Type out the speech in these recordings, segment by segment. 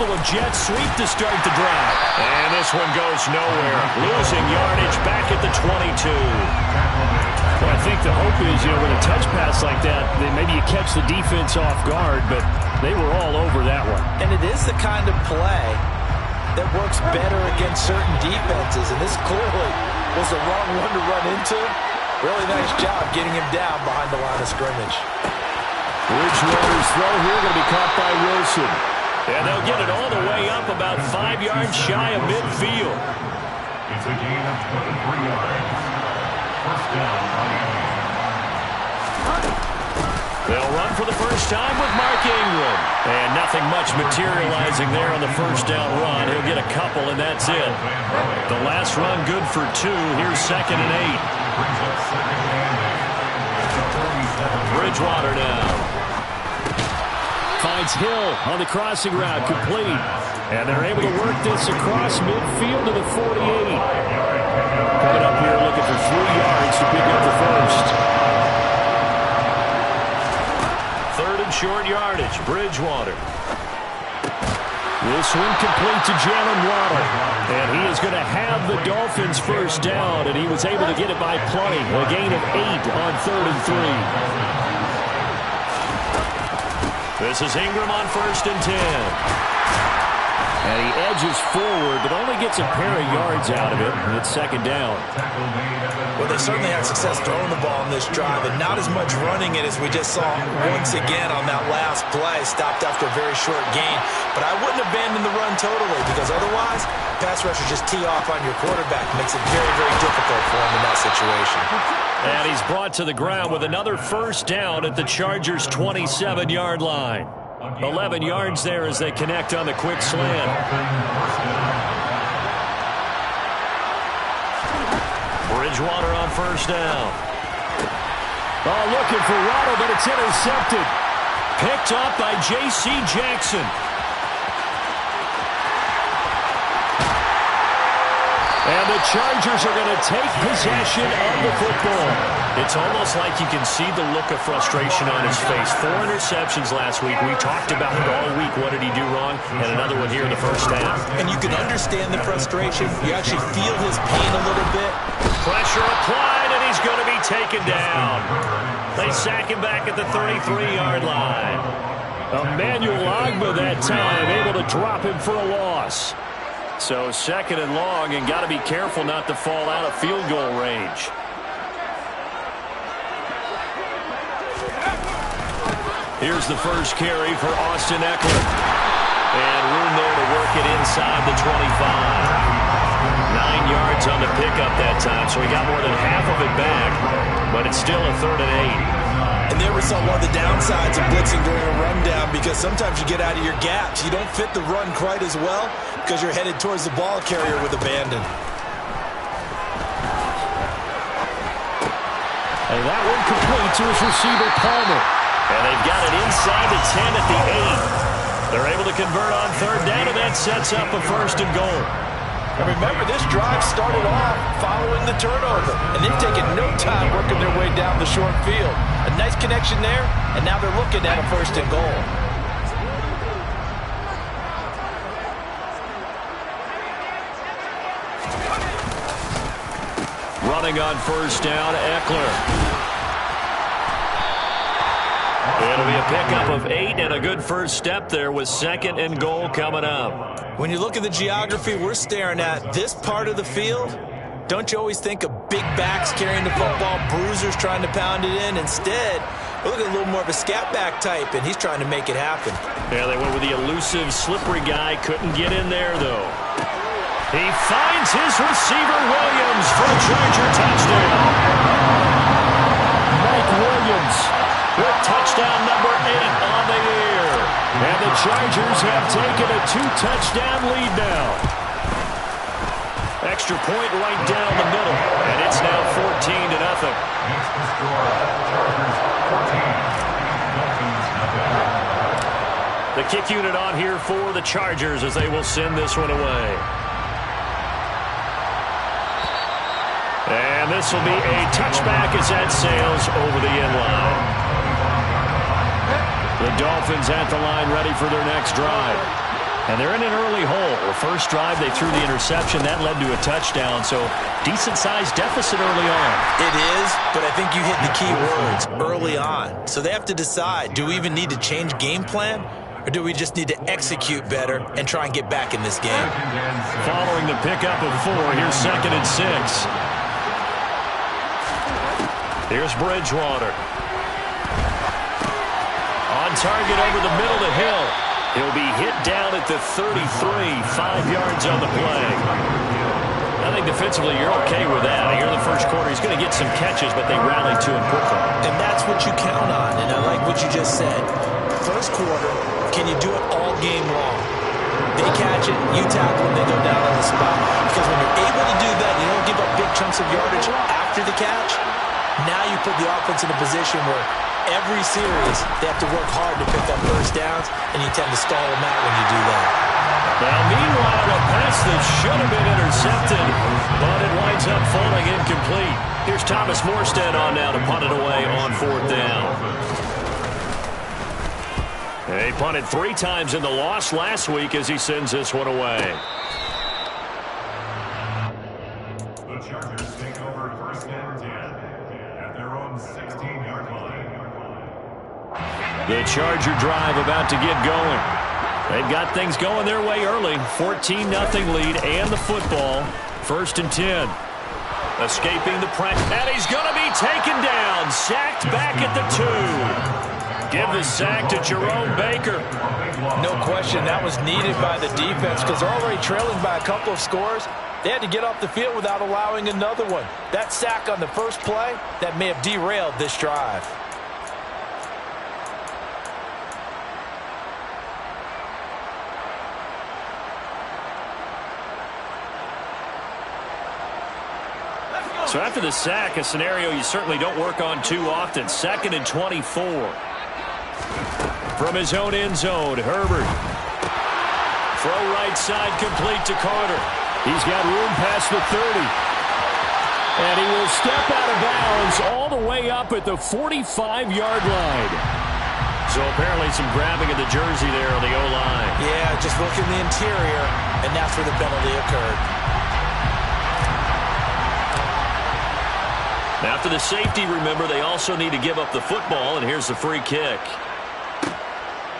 able to jet sweep to start the drive. And this one goes nowhere. Losing yardage back at the 22. Well, I think the hope is, with a touch pass like that, then maybe you catch the defense off guard, but they were all over that one. And it is the kind of play that works better against certain defenses, and this clearly was the wrong one to run into. Really nice job getting him down behind the line of scrimmage. Bridgewater's throw here going to be caught by Wilson. And they'll get it all the way up about 5 yards shy of midfield. It's a gain of 23 yards. First down. They'll run for the first time with Mark Ingram. And nothing much materializing there on the first down run. He'll get a couple, and that's it. The last run good for 2. Here's 2nd and 8. Bridgewater now. Finds Hill on the crossing route, complete. And they're able to work this across midfield to the 48. Coming up here looking for 3 yards to pick up the first. 3rd and short yardage, Bridgewater. Will swing complete to Jalen Waddle. And he is going to have the Dolphins first down, and he was able to get it by plenty. A gain of 8 on 3rd and 3. This is Ingram on 1st and 10. And he edges forward, but only gets a pair of yards out of it. And it's 2nd down. Well, they certainly had success throwing the ball on this drive, and not as much running it as we just saw once again on that last play. Stopped after a very short gain. But I wouldn't abandon the run totally, because otherwise, pass rushers just tee off on your quarterback. Makes it very, very difficult for him in that situation. And he's brought to the ground with another first down at the Chargers' 27-yard line. 11 yards there as they connect on the quick slant. Bridgewater on first down. Oh, looking for Waddle, but it's intercepted. Picked up by J.C. Jackson. And the Chargers are going to take possession of the football. It's almost like you can see the look of frustration on his face. 4 interceptions last week. We talked about it all week. What did he do wrong? And another one here in the first half. And you can understand the frustration. You actually feel his pain a little bit. Pressure applied, and he's going to be taken down. They sack him back at the 33-yard line. Emmanuel Ogbah that time, able to drop him for a loss. So 2nd and long, and got to be careful not to fall out of field goal range. Here's the first carry for Austin Eckler. And room there to work it inside the 25. 9 yards on the pickup that time, so he got more than half of it back. But it's still a 3rd and 8. And there we saw one of the downsides of blitzing during a rundown, because sometimes you get out of your gaps. You don't fit the run quite as well because you're headed towards the ball carrier with abandon. And that one complete to his receiver, Palmer. And they've got it inside the 10 at the 8. They're able to convert on 3rd down, and that sets up a 1st and goal. And remember, this drive started off following the turnover, and they've taken no time working their way down the short field. A nice connection there, and now they're looking at a 1st and goal. Running on 1st down, Eckler. It'll be a pickup of 8 and a good first step there with 2nd and goal coming up. When you look at the geography we're staring at, this part of the field, don't you always think of big backs carrying the football, bruisers trying to pound it in? Instead, we're looking at a little more of a scat back type, and he's trying to make it happen. Yeah, they went with the elusive, slippery guy. Couldn't get in there, though. He finds his receiver, Williams, for a Charger touchdown. Mike Williams with touchdown number 8 on the year. And the Chargers have taken a 2-touchdown lead now. Extra point right down the middle. And it's now 14-0. The kick unit on here for the Chargers as they will send this one away. And this will be a touchback as that sails over the end line. The Dolphins at the line ready for their next drive. And they're in an early hole. The first drive, they threw the interception. That led to a touchdown. So decent-sized deficit early on. It is, but I think you hit the key words, early on. So they have to decide, do we even need to change game plan? Or do we just need to execute better and try and get back in this game? Following the pickup of 4, here's 2nd and 6. Here's Bridgewater. On target over the middle to Hill. He'll be hit down at the 33, 5 yards on the play. I think defensively you're okay with that. Here in the first quarter, he's going to get some catches, but they rallied to him quickly. And that's what you count on, and I like what you just said. First quarter, can you do it all game long? They catch it, you tackle them, they go down on the spot. Because when you're able to do that, you don't give up big chunks of yardage after the catch. Now you put the offense in a position where every series they have to work hard to pick up first downs, and you tend to stall them out when you do that. Now, meanwhile, a pass that should have been intercepted, but it winds up falling incomplete. Here's Thomas Morstead on now to punt it away on 4th down. He punted 3 times in the loss last week as he sends this one away. The Chargers take over 1st and 10 at their own 16-yard line. The Charger drive about to get going. They've got things going their way early. 14-0 lead and the football. 1st and 10. Escaping the press. And he's going to be taken down. Sacked back at the 2. Give the sack to Jerome Baker. No question, that was needed by the defense because they're already trailing by a couple of scores. They had to get off the field without allowing another one. That sack on the first play, that may have derailed this drive. So after the sack, a scenario you certainly don't work on too often. 2nd and 24. From his own end zone, Herbert. Throw right side complete to Carter. He's got room past the 30. And he will step out of bounds all the way up at the 45-yard line. So apparently some grabbing of the jersey there on the O-line. Yeah, just look in the interior, and that's where the penalty occurred. After the safety, remember, they also need to give up the football, and here's the free kick.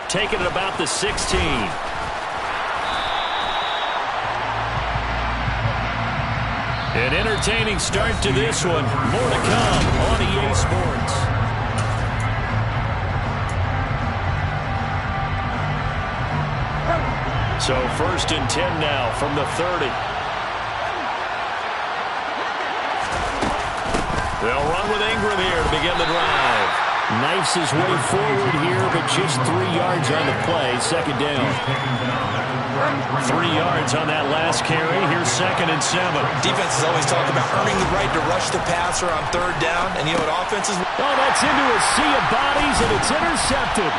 Taking it about the 16. An entertaining start to this one. More to come on EA Sports. So 1st and 10 now from the 30. They'll run with Ingram here to begin the drive. Knifes his way forward here, but just 3 yards on the play. 2nd down. 3 yards on that last carry. Here's 2nd and 7. Defenses always talk about earning the right to rush the passer on 3rd down. And you know what offenses... Oh, that's into a sea of bodies, and it's intercepted.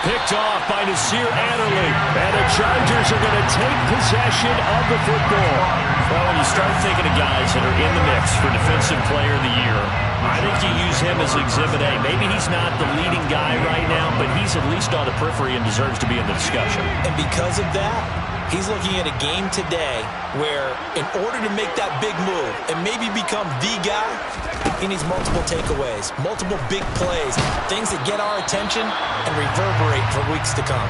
Picked off by Nasir Adderley. And the Chargers are going to take possession of the football. Well, when you start thinking of guys that are in the mix for Defensive Player of the Year, I think you use him as Exhibit A. Maybe he's not the leading guy right now, but he's at least on the periphery and deserves to be in the discussion. And because of that, he's looking at a game today where in order to make that big move and maybe become the guy, he needs multiple takeaways, multiple big plays, things that get our attention and reverberate for weeks to come.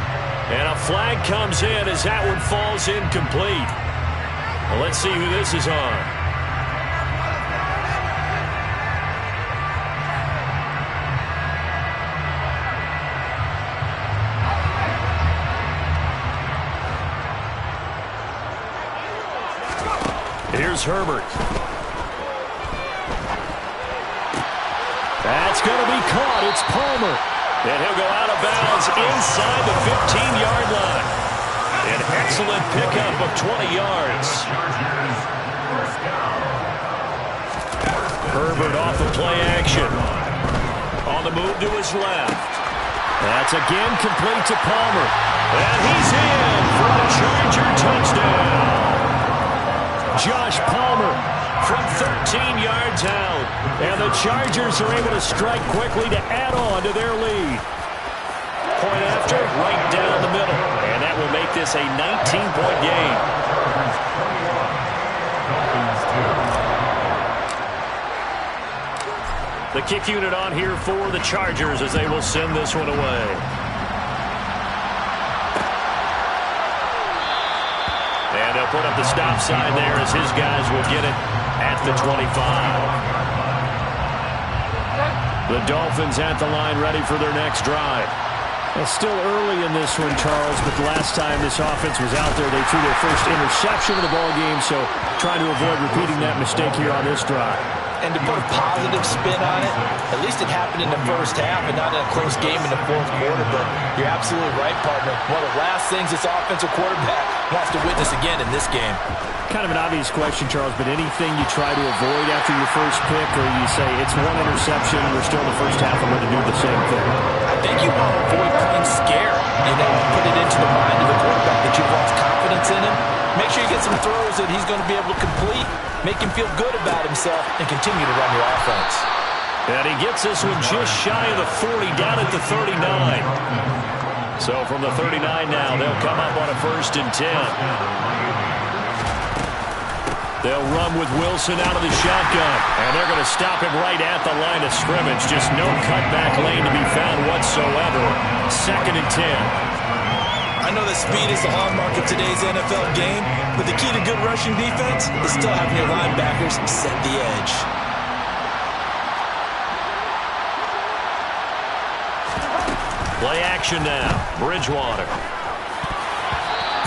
And a flag comes in as that one falls incomplete. Well, let's see who this is on. Here's Herbert. That's going to be caught. It's Palmer. And he'll go out of bounds inside the 15-yard line. An excellent pickup of 20 yards. Herbert off the play action. On the move to his left. That's again complete to Palmer. And he's in for a Charger touchdown. Josh Palmer from 13 yards out. And the Chargers are able to strike quickly to add on to their lead. Point after, right down the middle. And that will make this a 19-point game. The kick unit on here for the Chargers as they will send this one away. And they'll put up the stop sign there as his guys will get it at the 25. The Dolphins at the line ready for their next drive. It's still early in this one, Charles, but the last time this offense was out there, they threw their first interception of the ball game, so trying to avoid repeating that mistake here on this drive. And to put a positive spin on it, at least it happened in the first half and not in a close game in the fourth quarter. But you're absolutely right, partner. One of the last things this offensive quarterback wants to witness again in this game. Kind of an obvious question, Charles, but anything you try to avoid after your first pick, or you say it's one interception, we're still in the first half, I'm going to do the same thing? I think you want to avoid playing scare. You know, put it into the mind of the quarterback that you've lost confidence in him. Make sure you get some throws that he's going to be able to complete, make him feel good about himself, and continue to run your offense. And he gets this one just shy of the 40, down at the 39. So from the 39 now, they'll come up on a 1st and 10. They'll run with Wilson out of the shotgun, and they're going to stop him right at the line of scrimmage. Just no cutback lane to be found whatsoever. 2nd and 10. I know that speed is the hallmark of today's NFL game, but the key to good rushing defense is still having your linebackers set the edge. Play action now. Bridgewater.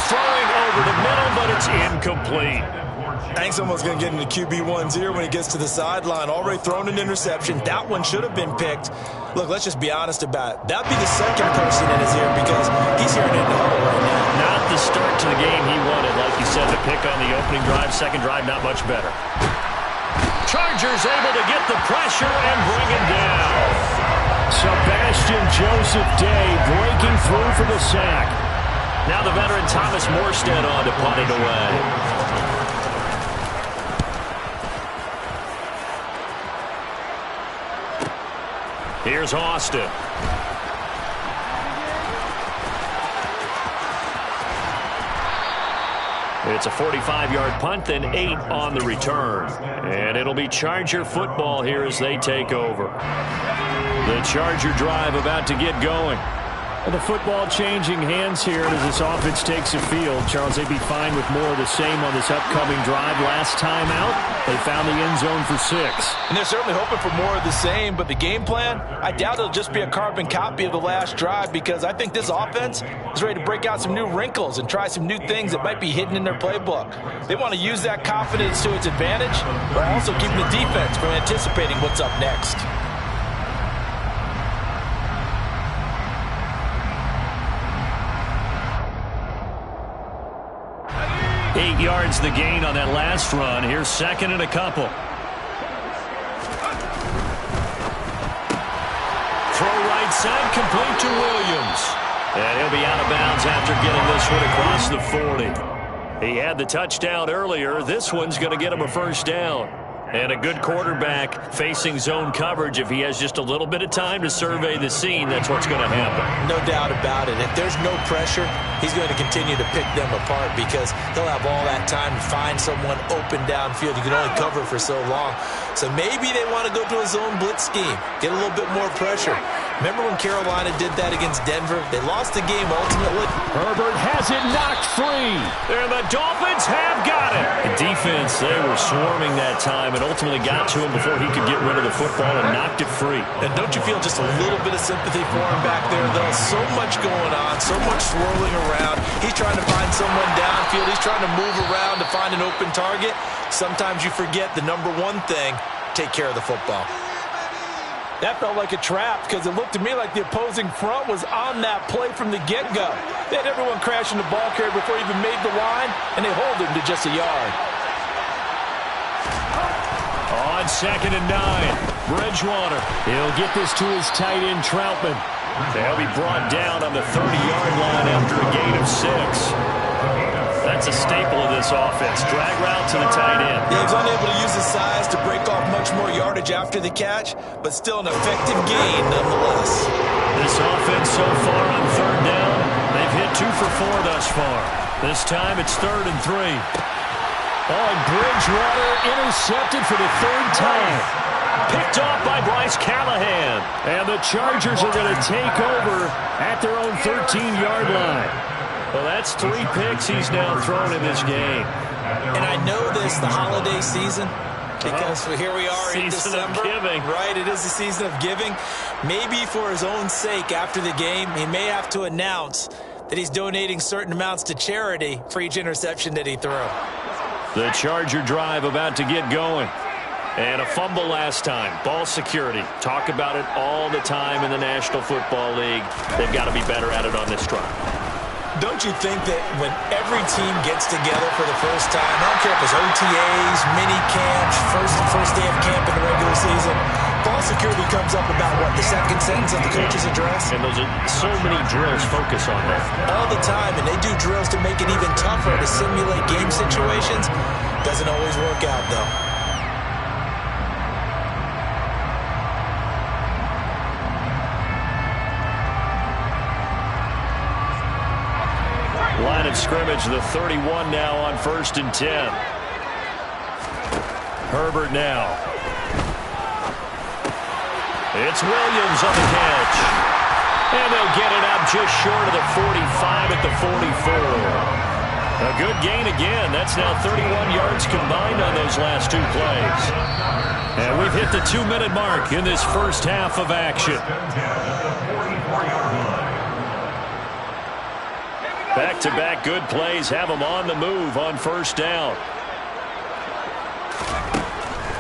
Throwing over the middle, but it's incomplete. I think someone's going to get into QB1-0 when he gets to the sideline. Already thrown an interception. That one should have been picked. Look, let's just be honest about it. That would be the second person in his ear because he's hearing it in the huddle right now. Not the start to the game he wanted. Like you said, the pick on the opening drive, second drive, not much better. Chargers able to get the pressure and bring him down. Sebastian Joseph Day breaking through for the sack. Now the veteran Thomas Morstead on to punt it away. Here's Austin. It's a 45-yard punt, then 8 on the return. And it'll be Charger football here as they take over. The Charger drive about to get going. And the football changing hands here as this offense takes the field. Charles, they'd be fine with more of the same on this upcoming drive. Last time out, they found the end zone for 6. And they're certainly hoping for more of the same, but the game plan, I doubt it'll just be a carbon copy of the last drive because I think this offense is ready to break out some new wrinkles and try some new things that might be hidden in their playbook. They want to use that confidence to its advantage, but also keeping the defense from anticipating what's up next. 8 yards the gain on that last run. Here's 2nd and a couple. Throw right side, complete to Williams. And he'll be out of bounds after getting this one across the 40. He had the touchdown earlier. This one's going to get him a 1st down. And a good quarterback facing zone coverage. If he has just a little bit of time to survey the scene, that's what's going to happen. No doubt about it. If there's no pressure, he's going to continue to pick them apart because he'll have all that time to find someone open downfield. You can only cover for so long. So maybe they want to go to a zone blitz scheme, get a little bit more pressure. Remember when Carolina did that against Denver? They lost the game ultimately. Herbert has it knocked free. And the Dolphins have got it. The defense, they were swarming that time and ultimately got to him before he could get rid of the football and knocked it free. And don't you feel just a little bit of sympathy for him back there, though? So much going on, so much swirling around. He's trying to find someone downfield. He's trying to move around to find an open target. Sometimes you forget the number one thing, take care of the football. That felt like a trap because it looked to me like the opposing front was on that play from the get-go. They had everyone crashing the ball carrier before he even made the line, and they hold him to just a yard. On 2nd and 9, Bridgewater. He'll get this to his tight end, Troutman. They'll be brought down on the 30-yard line after a gain of 6. That's a staple of this offense. Drag route to the tight end. Yeah, he's unable to use his size to break off much more yardage after the catch, but still an effective gain nonetheless. This offense so far on third down, they've hit 2 for 4 thus far. This time it's 3rd and 3. Oh, and Bridgewater intercepted for the 3rd time. Picked off by Bryce Callahan. And the Chargers are going to take over at their own 13-yard line. Well, that's 3 picks he's now thrown in this game. And I know this, the holiday season, because here we are in December. Season of giving. Right, it is the season of giving. Maybe for his own sake after the game, he may have to announce that he's donating certain amounts to charity for each interception that he threw. The Charger drive about to get going. And a fumble last time. Ball security. Talk about it all the time in the National Football League. They've got to be better at it on this drive. Don't you think that when every team gets together for the first time, I don't care if it's OTAs, mini camps, first day of camp in the regular season, ball security comes up about, what, the second sentence of the coach's address? And those are so many drills focus on that. All the time, and they do drills to make it even tougher to simulate game situations. Doesn't always work out, though. Line of scrimmage, the 31 now on 1st and 10. Herbert now. It's Williams on the catch. And they'll get it up just short of the 45 at the 44. A good gain again. That's now 31 yards combined on those last 2 plays. And we've hit the 2-minute mark in this first half of action. Back-to-back good plays have them on the move on 1st down.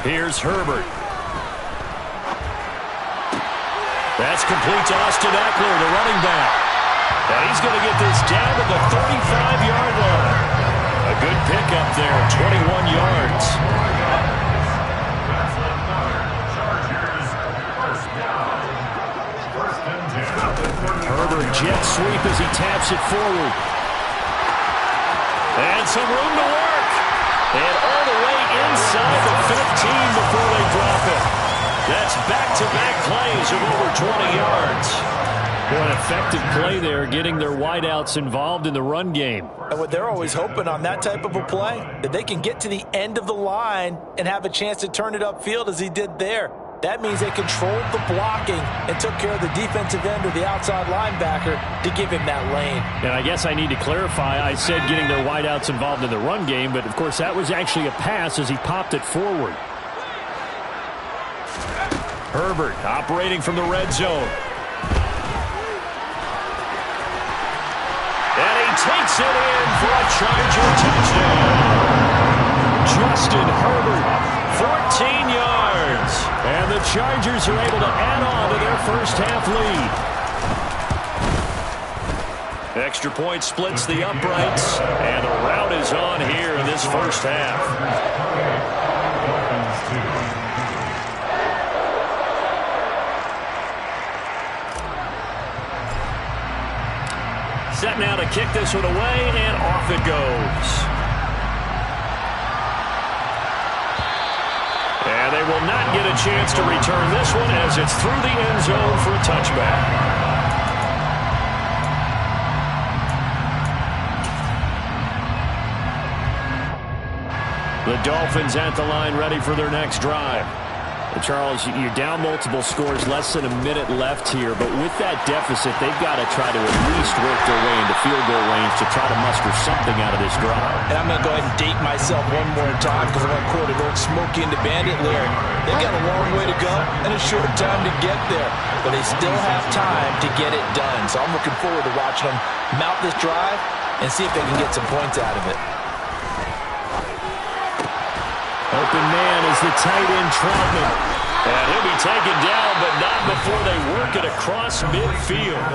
Here's Herbert. That's complete to Austin Eckler, the running back. And he's going to get this down to the 35-yard line. A good pickup there, 21 yards. Herbert jet sweep as he taps it forward. And some room to work. And all the way inside the 15 before they drop it. That's back-to-back plays of over 20 yards. What an effective play there, getting their wideouts involved in the run game. And what they're always hoping on that type of a play, that they can get to the end of the line and have a chance to turn it upfield as he did there. That means they controlled the blocking and took care of the defensive end or the outside linebacker to give him that lane. And I guess I need to clarify, I said getting their wideouts involved in the run game, but of course that was actually a pass as he popped it forward. Herbert operating from the red zone. And he takes it in for a Charger touchdown. Justin Herbert, 14 yards. And the Chargers are able to add on to their first half lead. Extra point splits the uprights, and the rout is on here in this first half. Set now to kick this one away, and off it goes. And they will not get a chance to return this one as it's through the end zone for a touchback. The Dolphins at the line ready for their next drive. Charles, you're down multiple scores, less than a minute left here, but with that deficit, they've got to try to at least work their way into field goal range to try to muster something out of this drive. And I'm going to go ahead and date myself one more time because I'm going to quote an old Smokey and the Bandit lyric. They've got a long way to go and a short time to get there, but they still have time to get it done. So I'm looking forward to watching them mount this drive and see if they can get some points out of it. Open man is the tight end Troutman. And he'll be taken down, but not before they work it across midfield.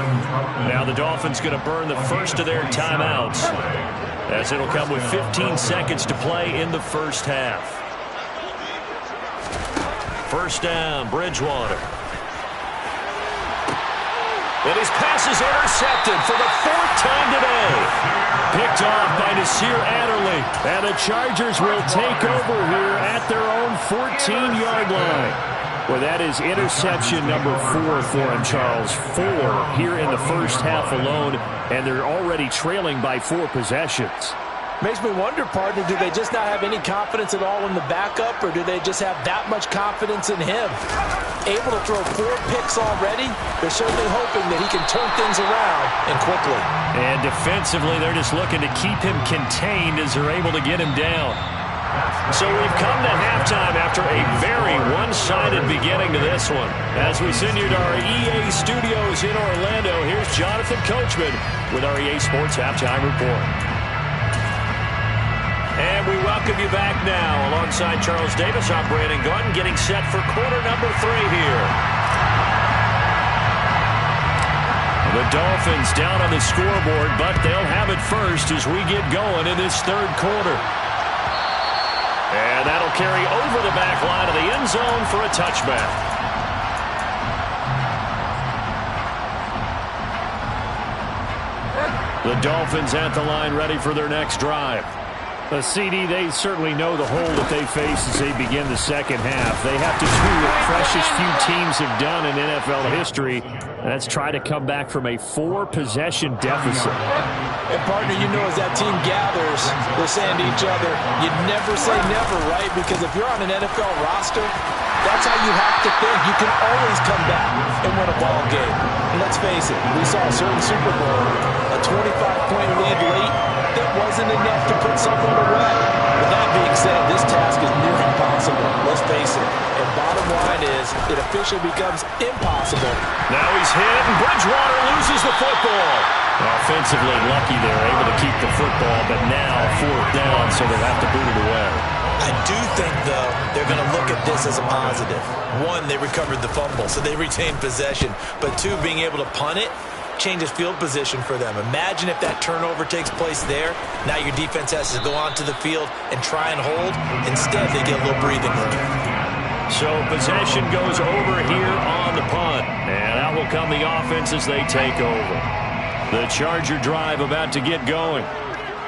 Now the Dolphins going to burn the first of their timeouts, as it'll come with 15 seconds to play in the first half. First down, Bridgewater. And his pass is intercepted for the 4th time today. Picked off by Nasir Adderley. And the Chargers will take over here at their own 14-yard line. Well, that is interception number 4 for him, Charles. 4 here in the first half alone, and they're already trailing by 4 possessions. Makes me wonder, partner, do they just not have any confidence at all in the backup, or do they just have that much confidence in him? Able to throw 4 picks already, they're certainly hoping that he can turn things around and quickly. And defensively, they're just looking to keep him contained as they're able to get him down. So we've come to halftime after a very one-sided beginning to this one. As we send you to our EA studios in Orlando, here's Jonathan Coachman with our EA Sports Halftime Report. And we welcome you back now alongside Charles Davis. I'm Brandon Gaudin getting set for quarter number 3 here. The Dolphins down on the scoreboard, but they'll have it first as we get going in this 3rd quarter. And that'll carry over the back line of the end zone for a touchback. The Dolphins at the line ready for their next drive. CD, they certainly know the hole that they face as they begin the second half. They have to do what precious few teams have done in NFL history, and that's try to come back from a 4-possession deficit. And, partner, you know as that team gathers, they're saying to each other, you never say never, right? Because if you're on an NFL roster, that's how you have to think. You can always come back and win a ball game. And let's face it, we saw a certain Super Bowl, a 25-point lead late, that wasn't enough to put someone away. With that being said, this task is near impossible. Let's face it. And bottom line is, it officially becomes impossible. Now he's hit, and Bridgewater loses the football. Offensively lucky they're able to keep the football, but now 4th down, so they'll have to boot it away. I do think, though, they're going to look at this as a positive. 1, they recovered the fumble, so they retained possession. But 2, being able to punt it changes field position for them. Imagine if that turnover takes place there. Now your defense has to go onto the field and try and hold. Instead, they get a little breathing room. So possession goes over here on the punt. And out will come the offense as they take over. The Charger drive about to get going.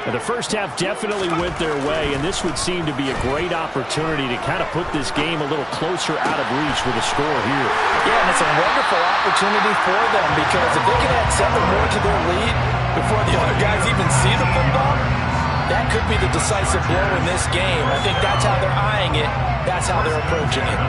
And the first half definitely went their way, and this would seem to be a great opportunity to kind of put this game a little closer out of reach with a score here. Yeah, and it's a wonderful opportunity for them because if they can add 7 more to their lead before the other guys even see the football, that could be the decisive blow in this game. I think that's how they're eyeing it. That's how they're approaching it.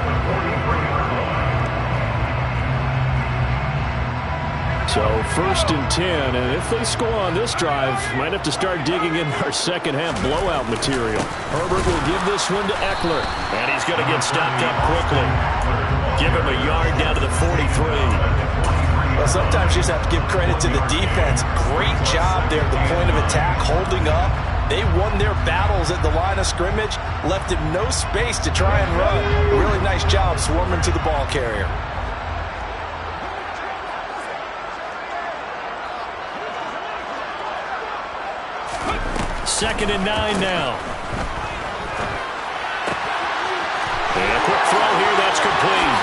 So 1st and 10, and if they score on this drive, might have to start digging in our second half blowout material. Herbert will give this one to Eckler, and he's going to get stopped up quickly. Give him a yard down to the 43. Well, sometimes you just have to give credit to the defense. Great job there at the point of attack, holding up. They won their battles at the line of scrimmage, left him no space to try and run. Really nice job swarming to the ball carrier. 2nd and 9 now. And a quick throw here, that's complete.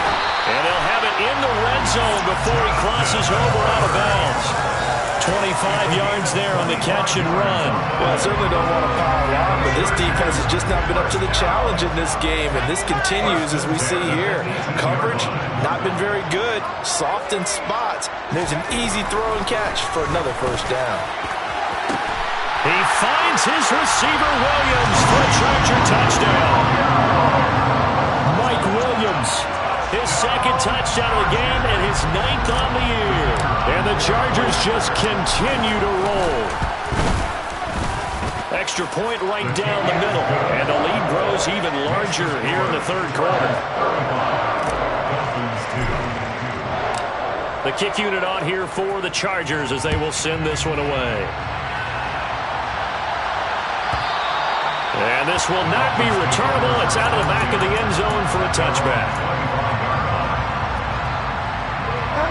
And they'll have it in the red zone before he crosses over out of bounds. 25 yards there on the catch and run. Well, I certainly don't want to pile on, but this defense has just not been up to the challenge in this game, and this continues as we see here. Coverage, not been very good. Soft in spots. There's an easy throw and catch for another 1st down. He finds his receiver, Williams, for a Charger touchdown. Mike Williams, his 2nd touchdown of the game and his 9th on the year. And the Chargers just continue to roll. Extra point right down the middle. And the lead grows even larger here in the 3rd quarter. The kick unit on here for the Chargers as they will send this one away. And this will not be returnable. It's out of the back of the end zone for a touchback.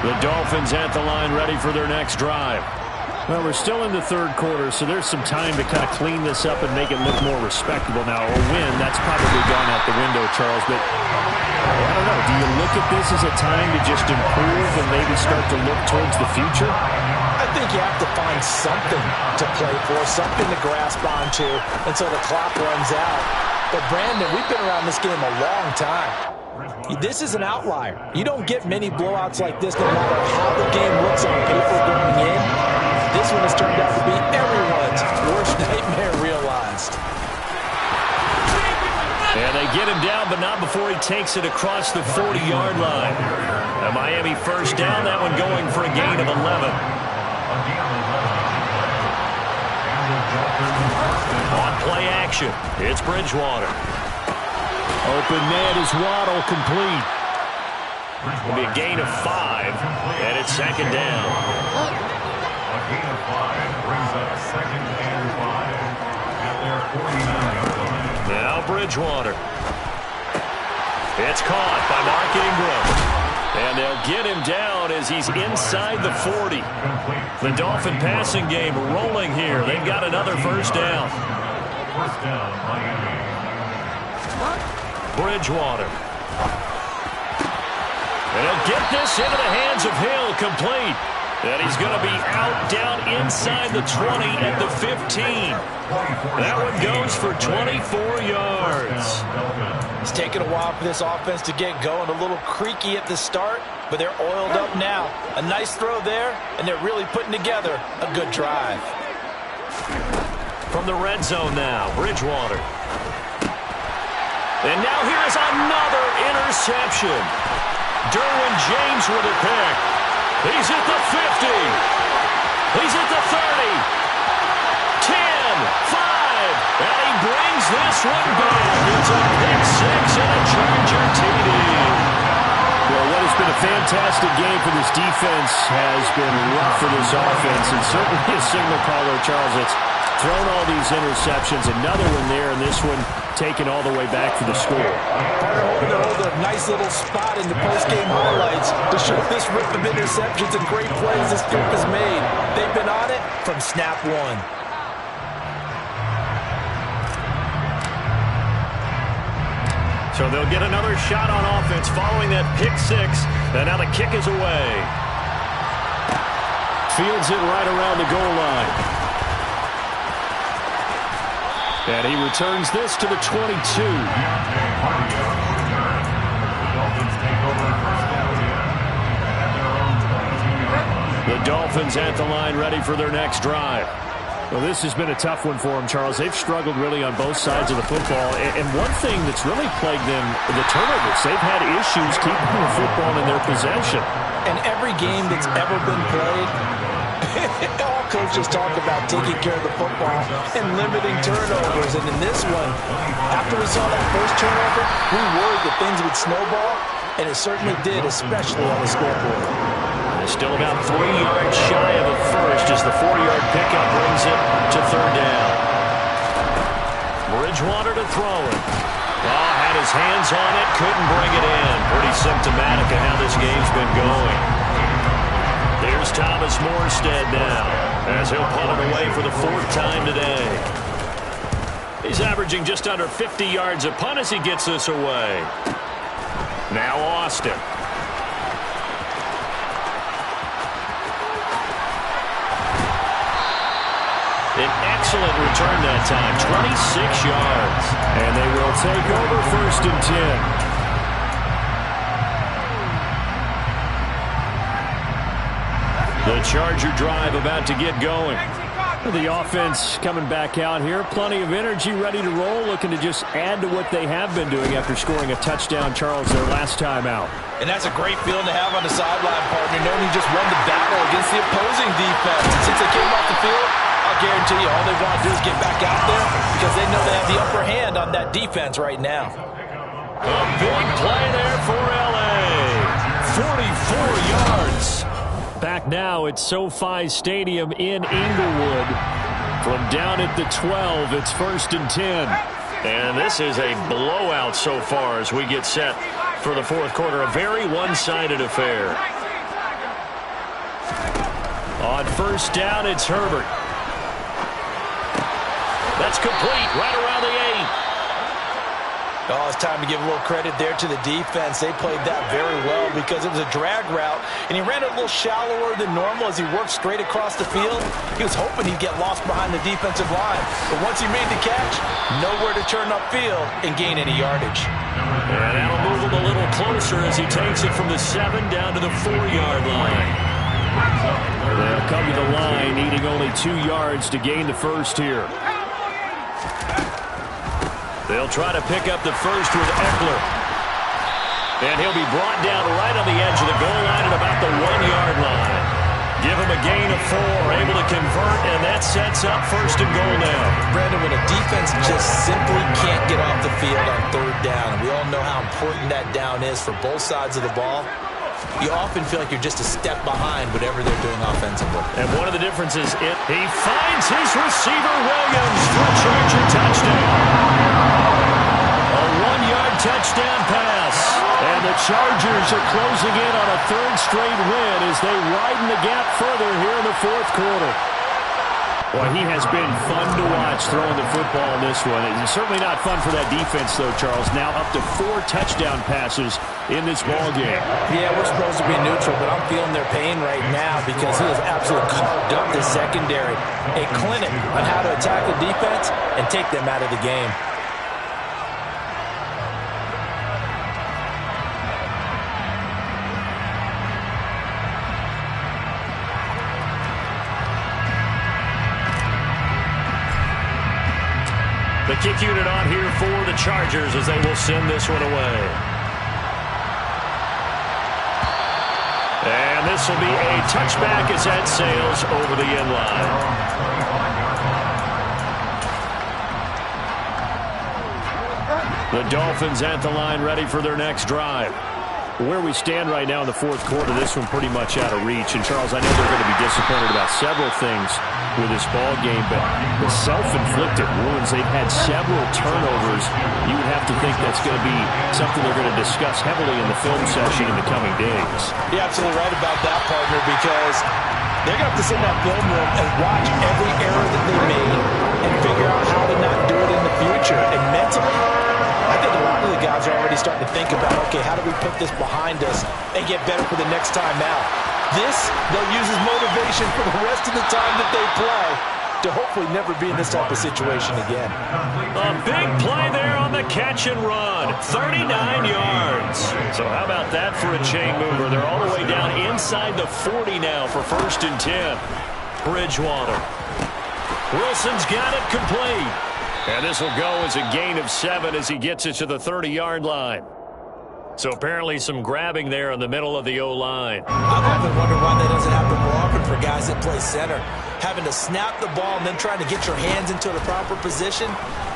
The Dolphins at the line ready for their next drive. Well, we're still in the third quarter, so there's some time to kind of clean this up and make it look more respectable. Now, a win, that's probably gone out the window, Charles, but I don't know. Do you look at this as a time to just improve and maybe start to look towards the future? I think you have to find something to play for, something to grasp onto until the clock runs out. But, Brandon, we've been around this game a long time. This is an outlier. You don't get many blowouts like this no matter how the game looks on paper going in. This one has turned out to be everyone's worst nightmare realized. And they get him down, but not before he takes it across the 40-yard line. A Miami first down, that one going for a gain of 11. On play action, it's Bridgewater. Open man is Waddle, complete. It'll be a gain of 5, and it's second down. A gain of 5 brings up second and 5 at their 49-yard line. Now Bridgewater. It's caught by Mark Ingram. And they'll get him down as he's inside the 40. The Dolphin passing game rolling here. They've got another first down. First down, Miami. Bridgewater. And he'll get this into the hands of Hill, complete. And he's going to be out down inside the 20 at the 15. That one goes for 24 yards. It's taken a while for this offense to get going. A little creaky at the start, but they're oiled up now. A nice throw there, and they're really putting together a good drive. From the red zone now, Bridgewater. And now here is another interception. Derwin James with a pick. He's at the 50. He's at the 30. 10, 5. And he brings this one back. It's a pick 6 and a Charger TD. Well, what has been a fantastic game for this defense has been rough for this offense. And certainly a signal caller, Charles, that's thrown all these interceptions. Another one there, and this one taken all the way back for the score. Carter hoping to hold a nice little spot in the post-game highlights to show this rip of interceptions and great plays this group has made. They've been on it from snap one. So they'll get another shot on offense following that pick 6. And now the kick is away. Fields it right around the goal line. And he returns this to the 22. The Dolphins at the line, ready for their next drive. Well, this has been a tough one for them, Charles. They've struggled really on both sides of the football. And one thing that's really plagued them, the turnovers. They've had issues keeping the football in their possession. And every game that's ever been played, all coaches talk about taking care of the football and limiting turnovers. And in this one, after we saw that first turnover, we worried that things would snowball, and it certainly did, especially on the scoreboard. Still about 3 yards shy of a first as the 4-yard pickup brings it to third down. Bridgewater to throw it. Oh, had his hands on it, couldn't bring it in. Pretty symptomatic of how this game's been going. There's Thomas Morstead now as he'll punt it away for the 4th time today. He's averaging just under 50 yards a punt as he gets this away. Now Austin. An excellent return that time, 26 yards. And they will take over 1st and 10. The Charger drive about to get going. The offense coming back out here. Plenty of energy, ready to roll, looking to just add to what they have been doing after scoring a touchdown, Charles, their last time out. And that's a great feeling to have on the sideline, partner, knowing you just won the battle against the opposing defense. And since they came off the field, I'll guarantee you all they want to do is get back out there because they know they have the upper hand on that defense right now. A big play there for L.A. 44 yards. Back now at SoFi Stadium in Inglewood. From down at the 12, it's 1st and 10. And this is a blowout so far as we get set for the 4th quarter. A very one-sided affair. On first down, it's Herbert. That's complete right around the 8. Oh, it's time to give a little credit there to the defense. They played that very well because it was a drag route, and he ran it a little shallower than normal as he worked straight across the field. He was hoping he'd get lost behind the defensive line, but once he made the catch, nowhere to turn upfield and gain any yardage. And that'll move him a little closer as he takes it from the 7 down to the 4-yard line. They'll come to the line, needing only 2 yards to gain the first here. They'll try to pick up the first with Eckler. And he'll be brought down right on the edge of the goal line at about the 1-yard line. Give him a gain of 4, able to convert, and that sets up first and goal now. Brandon, when a defense just simply can't get off the field on 3rd down, we all know how important that down is for both sides of the ball. You often feel like you're just a step behind whatever they're doing offensively. And one of the differences, he finds his receiver, Williams, for a Charger touchdown. A 1-yard touchdown pass. And the Chargers are closing in on a 3rd straight win as they widen the gap further here in the 4th quarter. Boy, he has been fun to watch throwing the football in this one. It's certainly not fun for that defense, though, Charles. Now up to 4 touchdown passes in this ball game. Yeah, we're supposed to be neutral, but I'm feeling their pain right now because he has absolutely carved up the secondary. A clinic on how to attack the defense and take them out of the game. The kick unit on here for the Chargers as they will send this one away. And this will be a touchback as that sails over the end line. The Dolphins at the line ready for their next drive. Where we stand right now in the 4th quarter, this one pretty much out of reach. And, Charles, I know they're going to be disappointed about several things with this ball game, but the self-inflicted wounds, they've had several turnovers. You would have to think that's going to be something they're going to discuss heavily in the film session in the coming days. You're absolutely right about that, partner, because they're going to have to sit in that film room and watch every error that they made and figure out how to not do it in the future. And mentally, I think a lot of the guys are already starting to think about, okay, how do we put this behind us and get better for the next time out? This, they'll use as motivation for the rest of the time that they play to hopefully never be in this type of situation again. A big play there on the catch and run. 39 yards. So how about that for a chain mover? They're all the way down inside the 40 now for 1st and 10. Bridgewater. Wilson's got it complete. And this will go as a gain of 7 as he gets it to the 30-yard line. So apparently some grabbing there in the middle of the O-line. I've often wondered why that doesn't happen more often for guys that play center. Having to snap the ball and then trying to get your hands into the proper position,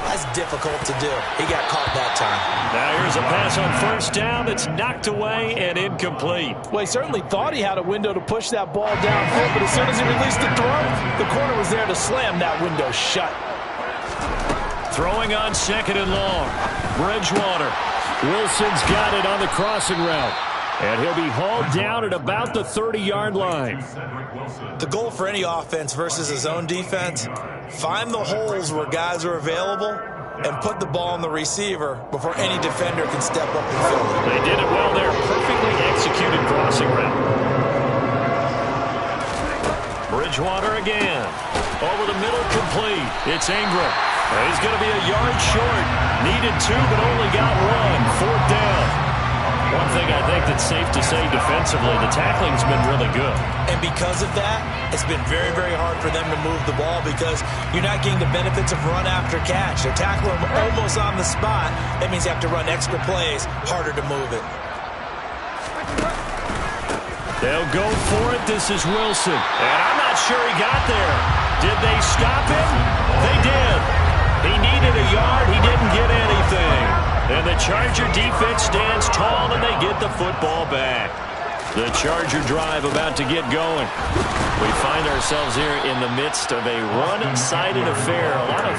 that's difficult to do. He got caught that time. Now here's a pass on 1st down that's knocked away and incomplete. Well, he certainly thought he had a window to push that ball downfield, but as soon as he released the throw, the corner was there to slam that window shut. Throwing on 2nd and long. Bridgewater. Wilson's got it on the crossing route. And he'll be hauled down at about the 30-yard line. The goal for any offense versus his own defense, find the holes where guys are available and put the ball on the receiver before any defender can step up and fill it. They did it well there. Perfectly executed crossing route. Bridgewater again. Over the middle, complete. It's Ingram. He's going to be a yard short. Needed 2, but only got 1. 4th down. One thing I think that's safe to say defensively, the tackling's been really good. And because of that, it's been very, very hard for them to move the ball because you're not getting the benefits of run after catch. They're tackling them almost on the spot. That means you have to run extra plays, harder to move it. They'll go for it. This is Wilson. And I'm not sure he got there. Did they stop him? They did. He needed a yard. He didn't get anything. And the Charger defense stands tall, and they get the football back. The Charger drive about to get going. We find ourselves here in the midst of a one-sided affair. A lot of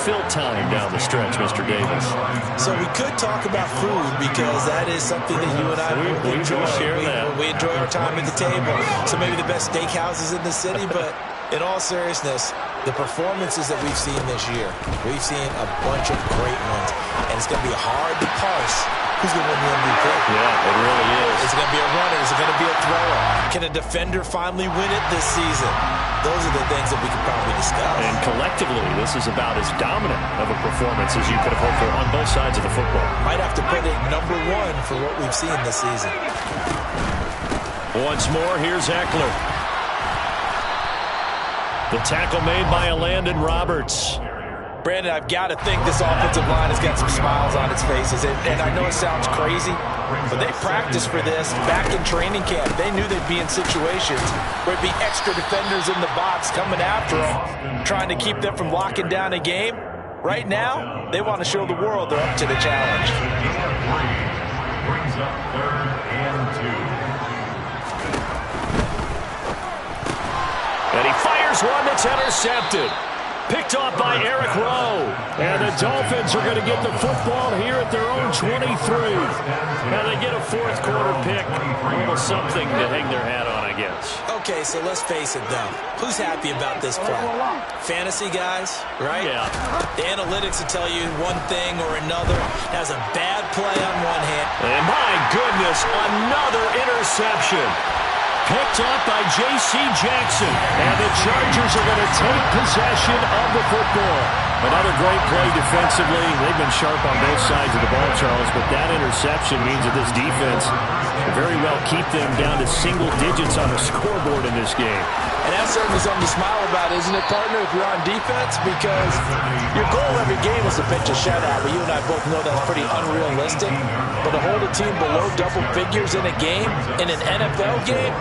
fill time down the stretch, Mr. Davis. So we could talk about food because that is something that you and I we enjoy. share that. We enjoy our time at the table. So maybe the best steakhouses in the city, but in all seriousness, the performances that we've seen this year, we've seen a bunch of great ones, and it's going to be hard to parse who's going to win the MVP. Yeah, it really is. Is it going to be a runner? Is it going to be a thrower? Can a defender finally win it this season? Those are the things that we could probably discuss. And collectively, this is about as dominant of a performance as you could have hoped for on both sides of the football. Might have to put it number one for what we've seen this season. Once more, here's Ekeler. The tackle made by Landon Roberts. Brandon, I've got to think this offensive line has got some smiles on its faces. And I know it sounds crazy, but they practiced for this back in training camp. They knew they'd be in situations where it'd be extra defenders in the box coming after them, trying to keep them from locking down a game. Right now, they want to show the world they're up to the challenge. Brings up 3rd and 2. And he fires one that's intercepted. Picked off by Eric Rowe. And the Dolphins are going to get the football here at their own 23. Now they get a fourth quarter pick. Almost something to hang their hat on, I guess. Okay, so let's face it, though. Who's happy about this play? Fantasy guys, right? Yeah. The analytics will tell you one thing or another. Has a bad play on one hand. And my goodness, another interception. Picked up by J.C. Jackson. And the Chargers are going to take possession of the football. Another great play defensively. They've been sharp on both sides of the ball, Charles, but that interception means that this defense will very well keep them down to single digits on the scoreboard in this game. And that's certainly something to smile about, isn't it, partner, if you're on defense? Because your goal every game is to pitch a shutout. But you and I both know that's pretty unrealistic. But to hold a team below double figures in a game, in an NFL game,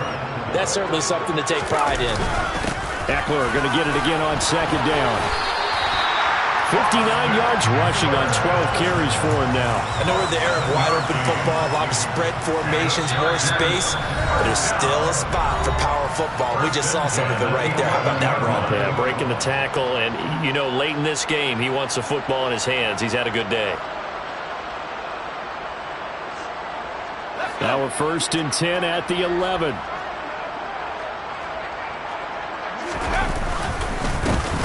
that's certainly something to take pride in. Ekeler going to get it again on second down. 59 yards rushing on 12 carries for him now. I know we're there of wide open football, a lot of spread formations, more space, but there's still a spot for power football. We just saw some of it right there. How about that run? Yeah, breaking the tackle, and, you know, late in this game, he wants the football in his hands. He's had a good day. Now a 1st and 10 at the 11.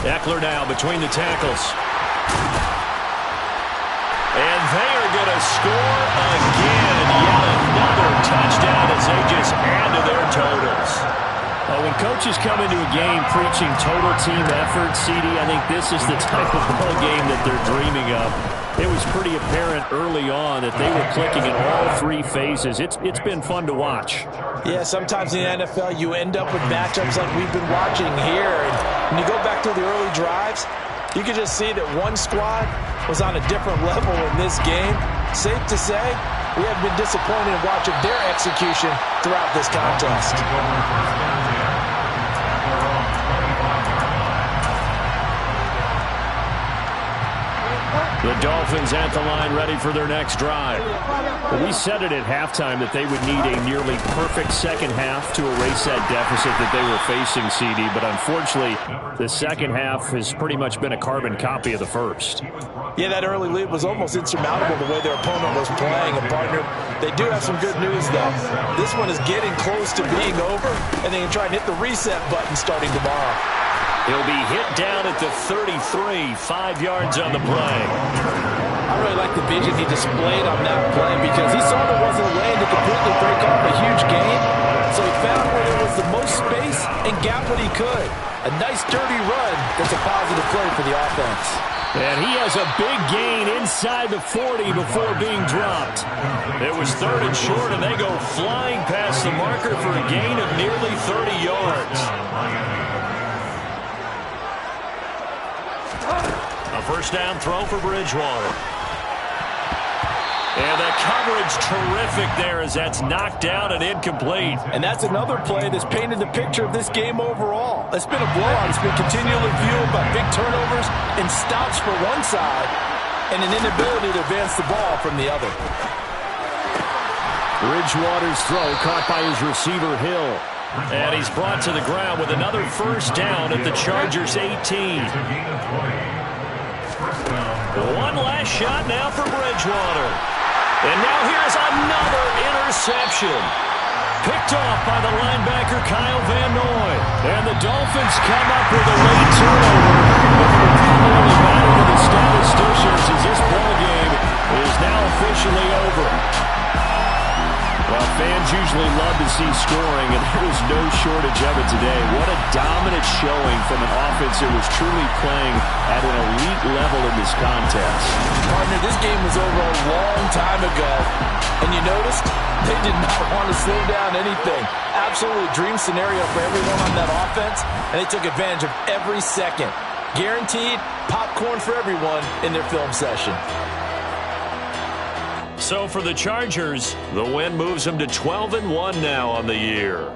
Ekeler now between the tackles. And they are going to score again. Yet another touchdown as they just add to their totals. When coaches come into a game preaching total team effort, CD, I think this is the type of ball game that they're dreaming of. It was pretty apparent early on that they were clicking in all three phases. It's been fun to watch. Yeah, sometimes in the NFL you end up with matchups like we've been watching here. And when you go back to the early drives, you can just see that one squad was on a different level in this game. Safe to say, we have been disappointed in watching their execution throughout this contest. The Dolphins at the line ready for their next drive. Well, we said it at halftime that they would need a nearly perfect second half to erase that deficit that they were facing, CD, but unfortunately the second half has pretty much been a carbon copy of the first. Yeah, that early lead was almost insurmountable the way their opponent was playing. And partner, they do have some good news though. This one is getting close to being over, and they can try and hit the reset button starting tomorrow. He'll be hit down at the 33, 5 yards on the play. I really like the vision he displayed on that play because he saw there wasn't a lane to completely break off a huge gain. So he found where there was the most space and got what he could. A nice dirty run that's a positive play for the offense. And he has a big gain inside the 40 before being dropped. It was 3rd and short, and they go flying past the marker for a gain of nearly 30 yards. A first down throw for Bridgewater. And the coverage terrific there as that's knocked down and incomplete. And that's another play that's painted the picture of this game overall. It's been a blowout. It's been continually fueled by big turnovers and stops for one side and an inability to advance the ball from the other. Bridgewater's throw caught by his receiver, Hill. And he's brought to the ground with another first down at the Chargers' 18. One last shot now for Bridgewater. And now here's another interception. Picked off by the linebacker Kyle Van Noy. And the Dolphins come up with a late turnover. But the only matter to the statisticians is this ball game is now officially over. Well, fans usually love to see scoring, and there was no shortage of it today. What a dominant showing from an offense that was truly playing at an elite level in this contest. Partner, this game was over a long time ago, and you noticed they did not want to slow down anything. Absolutely dream scenario for everyone on that offense, and they took advantage of every second. Guaranteed popcorn for everyone in their film session. So for the Chargers, the win moves them to 12-1 now on the year.